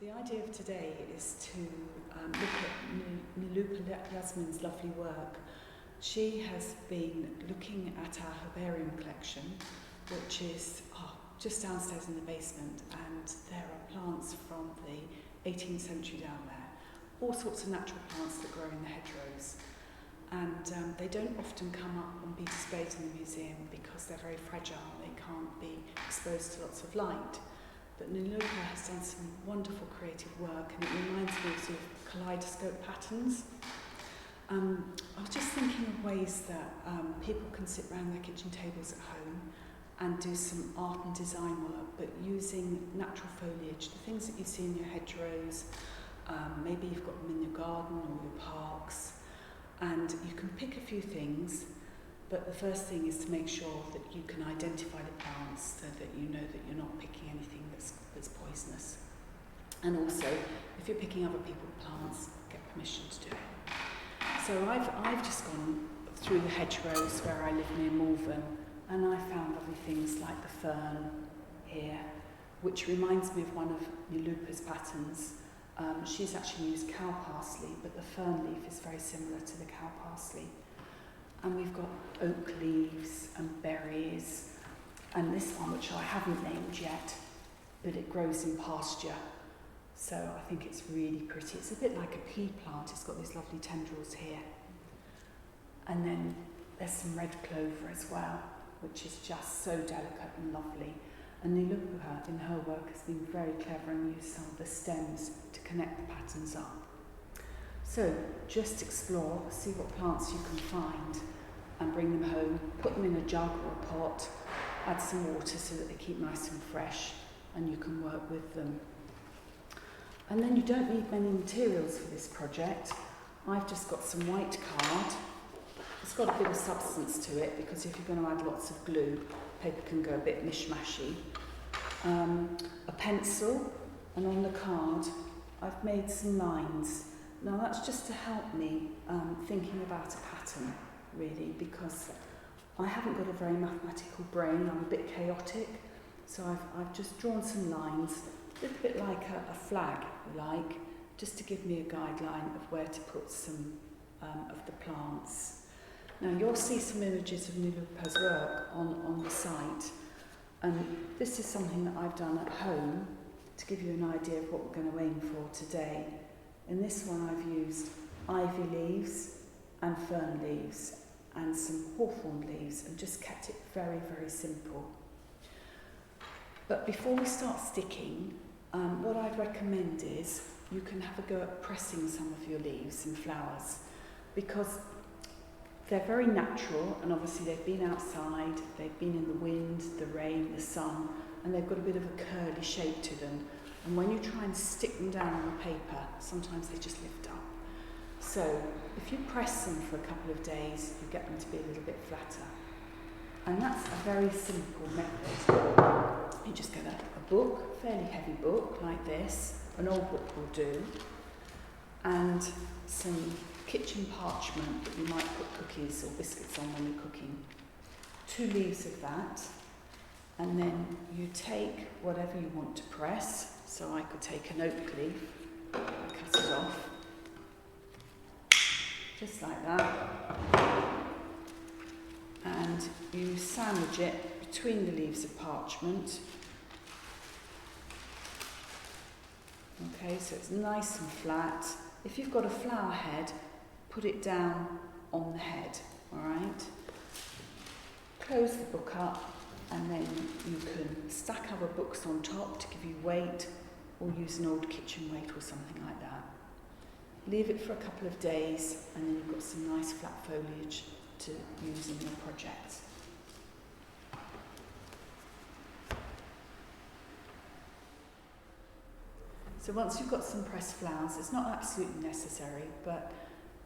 The idea of today is to look at Nilupa Yasmin's lovely work. She has been looking at our herbarium collection, which is just downstairs in the basement, and there are plants from the 18th century down there, all sorts of natural plants that grow in the hedgerows. And they don't often come up and be displayed in the museum because they're very fragile, they can't be exposed to lots of light. But Nilupa has done some wonderful creative work, and it reminds me of sort of kaleidoscope patterns. I was just thinking of ways that people can sit around their kitchen tables at home and do some art and design work, but using natural foliage, the things that you see in your hedgerows, maybe you've got them in your garden or your parks, and you can pick a few things, but the first thing is to make sure that you can identify the plants so that you know that you're not picking anything that's poisonous. And also, if you're picking other people's plants, get permission to do it. So I've just gone through the hedgerows where I live near Malvern, and I found lovely things like the fern here, which reminds me of one of Nilupa's patterns. She's actually used cow parsley, but the fern leaf is very similar to the cow parsley. And we've got oak leaves and berries, and this one, which I haven't named yet, but it grows in pasture. So I think it's really pretty. It's a bit like a pea plant. It's got these lovely tendrils here. And then there's some red clover as well, which is just so delicate and lovely. And Nilupa, in her work, has been very clever and used some of the stems to connect the patterns up. So just explore, see what plants you can find, and bring them home, put them in a jug or a pot, add some water so that they keep nice and fresh, and you can work with them. And then you don't need many materials for this project. I've just got some white card. It's got a bit of substance to it, because if you're going to add lots of glue, paper can go a bit mishmashy. A pencil, and on the card I've made some lines. Now that's just to help me thinking about a pattern, really, because I haven't got a very mathematical brain. I'm a bit chaotic, so I've just drawn some lines, a little bit like a flag, just to give me a guideline of where to put some of the plants. Now you'll see some images of Nilupa's work on the site, and this is something that I've done at home to give you an idea of what we're going to aim for today. In this one I've used ivy leaves and fern leaves and some hawthorn leaves, and just kept it very, very simple. But before we start sticking, what I'd recommend is you can have a go at pressing some of your leaves and flowers, because they're very natural, and obviously they've been outside, they've been in the wind, the rain, the sun, and they've got a bit of a curly shape to them. And when you try and stick them down on the paper, sometimes they just lift up. So if you press them for a couple of days, you get them to be a little bit flatter. And that's a very simple method. You just get a book, a fairly heavy book like this, an old book will do, and some kitchen parchment that you might put cookies or biscuits on when you're cooking. 2 leaves of that, and then you take whatever you want to press. So I could take an oak leaf, cut it off, just like that, and you sandwich it between the leaves of parchment. Okay, so it's nice and flat. If you've got a flower head, put it down on the head, all right? Close the book up, and then you can stack other books on top to give you weight, or use an old kitchen weight or something like that. Leave it for a couple of days, and then you've got some nice flat foliage to use in your project. So once you've got some pressed flowers, it's not absolutely necessary, but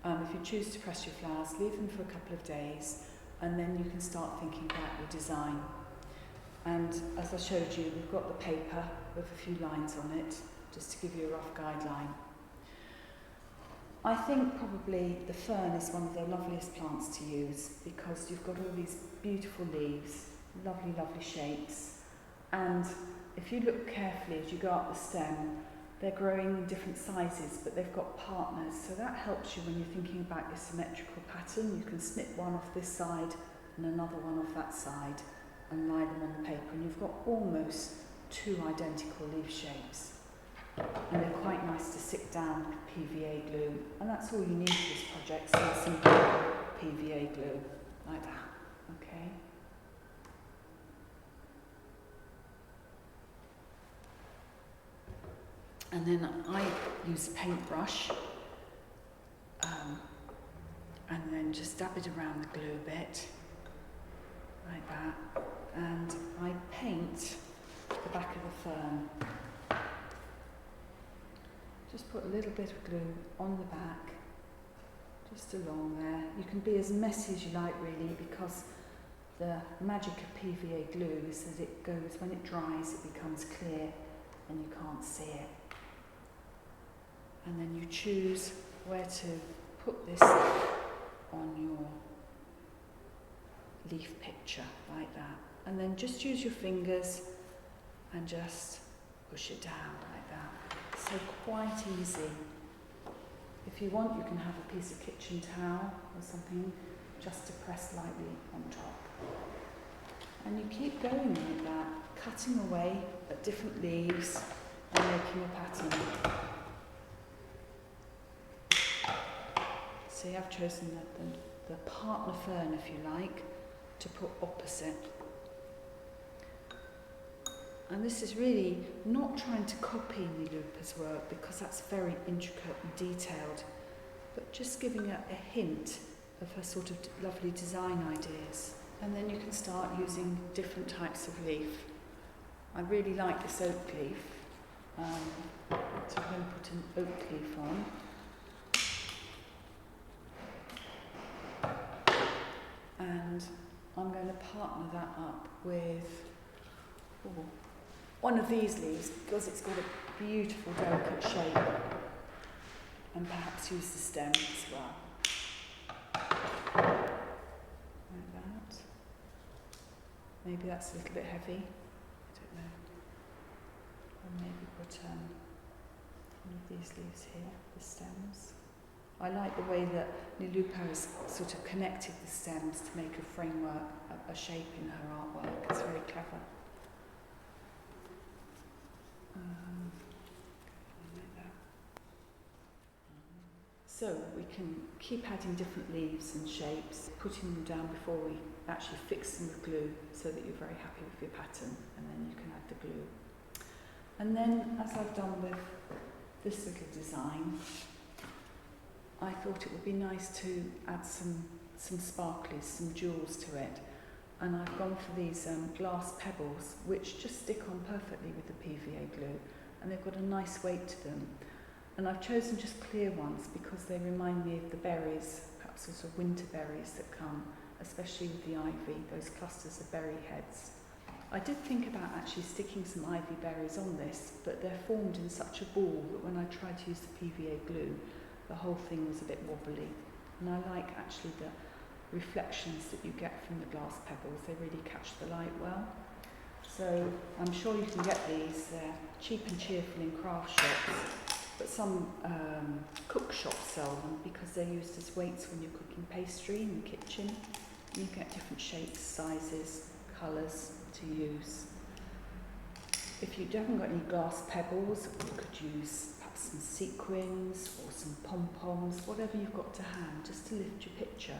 if you choose to press your flowers, leave them for a couple of days, and then you can start thinking about your design. And as I showed you, we've got the paper with a few lines on it, just to give you a rough guideline. I think probably the fern is one of the loveliest plants to use, because you've got all these beautiful leaves, lovely, lovely shapes, and if you look carefully as you go up the stem, they're growing in different sizes, but they've got partners, so that helps you when you're thinking about your symmetrical pattern. You can snip one off this side and another one off that side and lie them on the paper, and you've got almost 2 identical leaf shapes. And they're quite nice to stick down with PVA glue, and that's all you need for this project, some simple PVA glue, like that, okay? And then I use a paintbrush, and then just dab it around the glue a bit, like that, and I paint the back of the fern. Just put a little bit of glue on the back, just along there. You can be as messy as you like, really, because the magic of PVA glue is that it goes, when it dries, it becomes clear and you can't see it. And then you choose where to put this on your leaf picture, like that. And then just use your fingers and just push it down like that. So quite easy. If you want, you can have a piece of kitchen towel or something just to press lightly on top. And you keep going like that, cutting away at different leaves and making a pattern. See, I've chosen the partner fern, if you like, to put opposite. And this is really not trying to copy Nilupa's work, because that's very intricate and detailed, but just giving it a hint of her sort of lovely design ideas. And then you can start using different types of leaf. I really like this oak leaf, so I'm going to put an oak leaf on. And I'm going to partner that up with one of these leaves, because it's got a beautiful, delicate shape, and perhaps use the stem as well. Like that. Maybe that's a little bit heavy, I don't know. Or maybe put one of these leaves here, the stems. I like the way that Nilupa has sort of connected the stems to make a framework, a shape in her artwork. It's very clever. Like that. So we can keep adding different leaves and shapes, putting them down before we actually fix them with glue, so that you're very happy with your pattern, and then you can add the glue. And then, as I've done with this little design, I thought it would be nice to add some sparklies, some jewels to it. And I've gone for these glass pebbles, which just stick on perfectly with the PVA glue, and they've got a nice weight to them. And I've chosen just clear ones because they remind me of the berries, perhaps sort of winter berries that come, especially with the ivy, those clusters of berry heads. I did think about actually sticking some ivy berries on this, but they're formed in such a ball that when I tried to use the PVA glue, the whole thing was a bit wobbly. And I like actually the reflections that you get from the glass pebbles. They really catch the light well. So I'm sure you can get these. They're cheap and cheerful in craft shops, but some cook shops sell them because they're used as weights when you're cooking pastry in the kitchen. You get different shapes, sizes, colours to use. If you haven't got any glass pebbles, you could use perhaps some sequins or some pom-poms, whatever you've got to hand, just to lift your picture.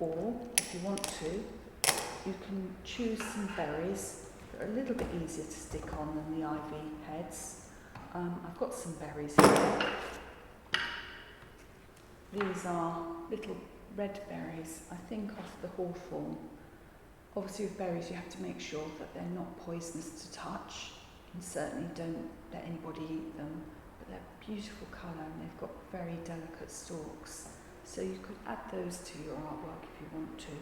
Or, if you want to, you can choose some berries that are a little bit easier to stick on than the ivy heads. I've got some berries here. These are little red berries, I think off the hawthorn. Obviously with berries you have to make sure that they're not poisonous to touch, and certainly don't let anybody eat them, but they're beautiful colour and they've got very delicate stalks. So you could add those to your artwork if you want to.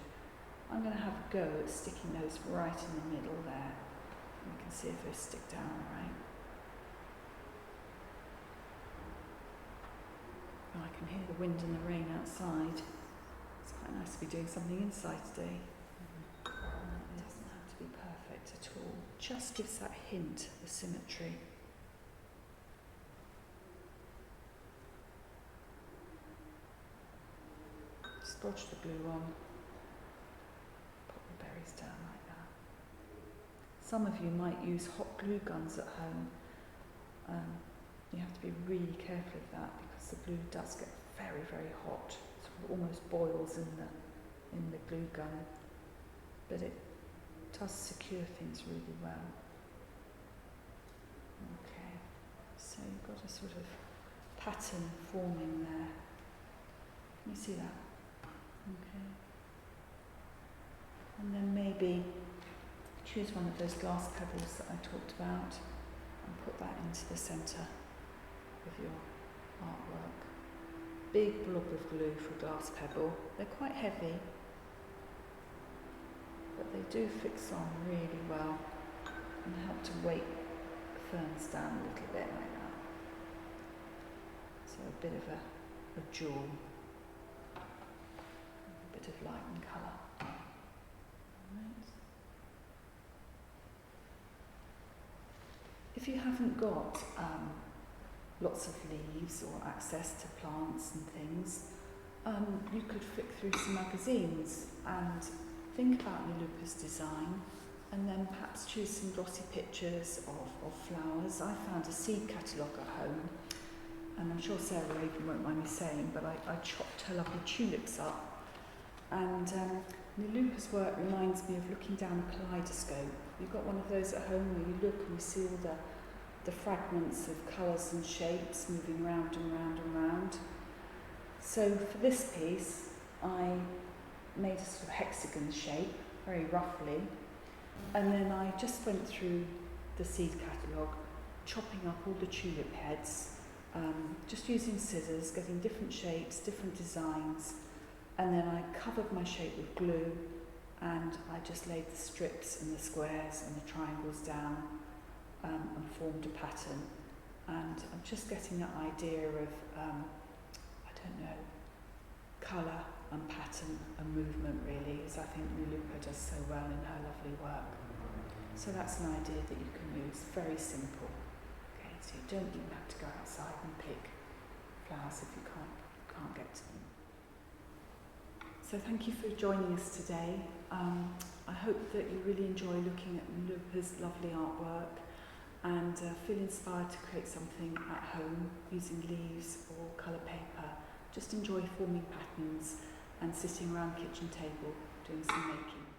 I'm going to have a go at sticking those right in the middle there. You can see if they stick down all right. Oh, I can hear the wind and the rain outside. It's quite nice to be doing something inside today. It doesn't have to be perfect at all. Just gives that hint of symmetry. splodge the glue on, pop the berries down like that. Some of you might use hot glue guns at home. You have to be really careful of that because the glue does get very, very hot. It sort of almost boils in the glue gun, but it does secure things really well. Okay, so you've got a sort of pattern forming there. Can you see that? Okay. And then maybe choose one of those glass pebbles that I talked about and put that into the centre of your artwork. Big blob of glue for a glass pebble. They're quite heavy, but they do fix on really well and help to weight the ferns down a little bit like that. So a bit of a jewel, a bit of light and colour. Right. If you haven't got lots of leaves or access to plants and things, you could flick through some magazines and think about Nilupa's design and then perhaps choose some glossy pictures of flowers. I found a seed catalogue at home, and I'm sure Sarah Raven won't mind me saying, but I chopped her lovely tulips up. And Nilupa's work reminds me of looking down a kaleidoscope. You've got one of those at home where you look and you see all the fragments of colours and shapes moving round and round and round. So for this piece, I made a sort of hexagon shape, very roughly, and then I just went through the seed catalogue, chopping up all the tulip heads, just using scissors, getting different shapes, different designs, and then I covered my shape with glue, and I just laid the strips and the squares and the triangles down, and formed a pattern. And I'm just getting that idea of, colour and pattern and movement really, as I think Nilupa does so well in her lovely work. So that's an idea that you can use, very simple. Okay, so you don't even have to go outside and pick flowers if you can't get to them. So thank you for joining us today. I hope that you really enjoy looking at Nilupa's lovely artwork and feel inspired to create something at home using leaves or colour paper. Just enjoy forming patterns and sitting around the kitchen table doing some making.